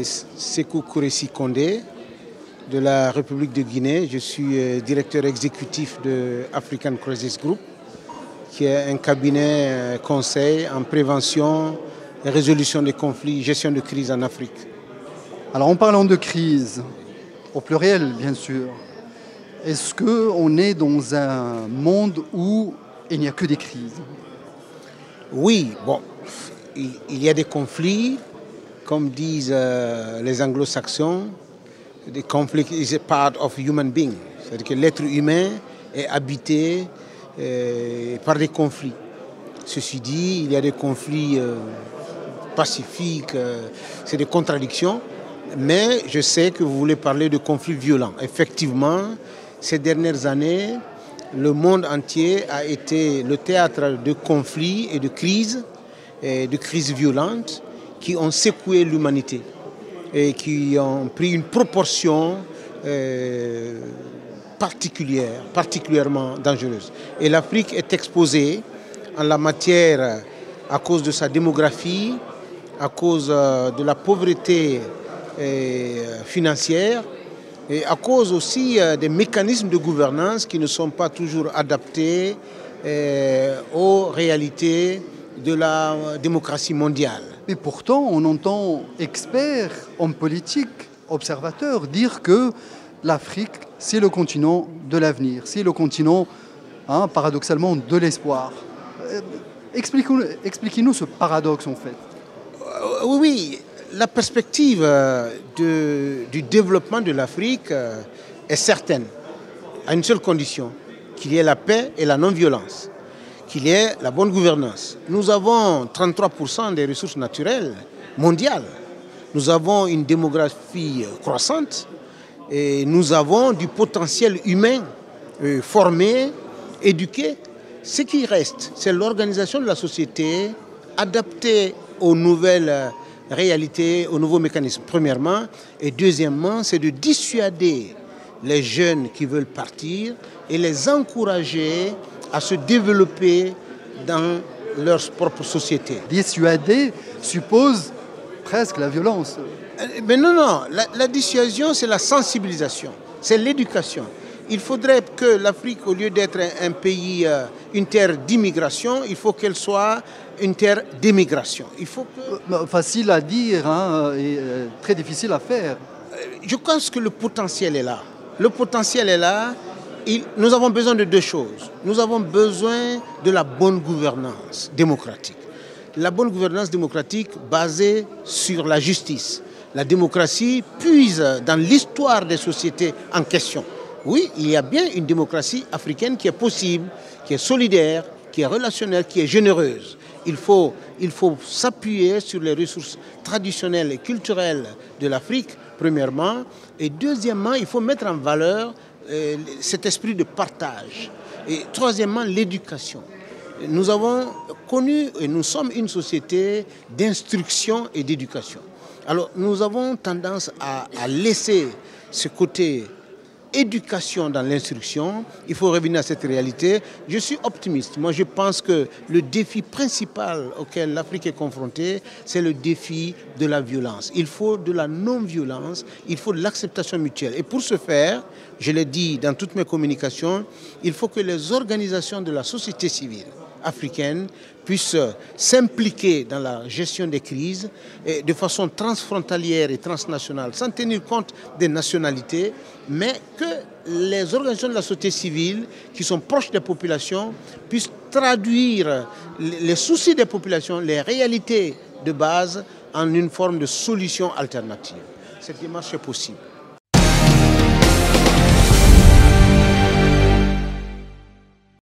Sékou Kouressi Condé de la République de Guinée. Je suis directeur exécutif de African Crisis Group, qui est un cabinet conseil en prévention et résolution des conflits, gestion de crise en Afrique. Alors en parlant de crise, au pluriel bien sûr, est-ce qu'on est dans un monde où il n'y a que des crises? Oui, bon, il y a des conflits, comme disent les anglo-saxons, the conflict is a part of human being. C'est-à-dire que l'être humain est habité par des conflits. Ceci dit, il y a des conflits pacifiques, c'est des contradictions, mais je sais que vous voulez parler de conflits violents. Effectivement, ces dernières années, le monde entier a été le théâtre de conflits et de crises violentes qui ont secoué l'humanité et qui ont pris une proportion particulièrement dangereuse. Et l'Afrique est exposée en la matière à cause de sa démographie, à cause de la pauvreté financière et à cause aussi des mécanismes de gouvernance qui ne sont pas toujours adaptés aux réalités de la démocratie mondiale. Mais pourtant, on entend experts, hommes politiques, observateurs dire que l'Afrique, c'est le continent de l'avenir, c'est le continent, paradoxalement, de l'espoir. Expliquez-nous ce paradoxe, en fait. Oui, la perspective du développement de l'Afrique est certaine, à une seule condition, qu'il y ait la paix et la non-violence, qu'il y ait la bonne gouvernance. Nous avons 33% des ressources naturelles mondiales. Nous avons une démographie croissante et nous avons du potentiel humain formé, éduqué. Ce qui reste, c'est l'organisation de la société adaptée aux nouvelles réalités, aux nouveaux mécanismes, premièrement. Et deuxièmement, c'est de dissuader les jeunes qui veulent partir et les encourager à se développer dans leur propre société. Dissuader suppose presque la violence. Mais non, la dissuasion, c'est la sensibilisation, c'est l'éducation. Il faudrait que l'Afrique, au lieu d'être un pays, une terre d'immigration, il faut qu'elle soit une terre d'émigration. Il faut que... Facile à dire et très difficile à faire. Je pense que le potentiel est là. Le potentiel est là. Nous avons besoin de deux choses. Nous avons besoin de la bonne gouvernance démocratique. La bonne gouvernance démocratique basée sur la justice. La démocratie puise dans l'histoire des sociétés en question. Oui, il y a bien une démocratie africaine qui est possible, qui est solidaire, qui est relationnelle, qui est généreuse. Il faut s'appuyer sur les ressources traditionnelles et culturelles de l'Afrique, premièrement. Et deuxièmement, il faut mettre en valeur cet esprit de partage. Et troisièmement, l'éducation. Nous avons connu et nous sommes une société d'instruction et d'éducation. Alors nous avons tendance à laisser ce côté éducation dans l'instruction. Il faut revenir à cette réalité. Je suis optimiste. Moi, je pense que le défi principal auquel l'Afrique est confrontée, c'est le défi de la violence. Il faut de la non-violence, il faut de l'acceptation mutuelle. Et pour ce faire, je l'ai dit dans toutes mes communications, il faut que les organisations de la société civile africaine puissent s'impliquer dans la gestion des crises et de façon transfrontalière et transnationale, sans tenir compte des nationalités, mais que les organisations de la société civile qui sont proches des populations puissent traduire les soucis des populations, les réalités de base en une forme de solution alternative. Cette démarche est possible.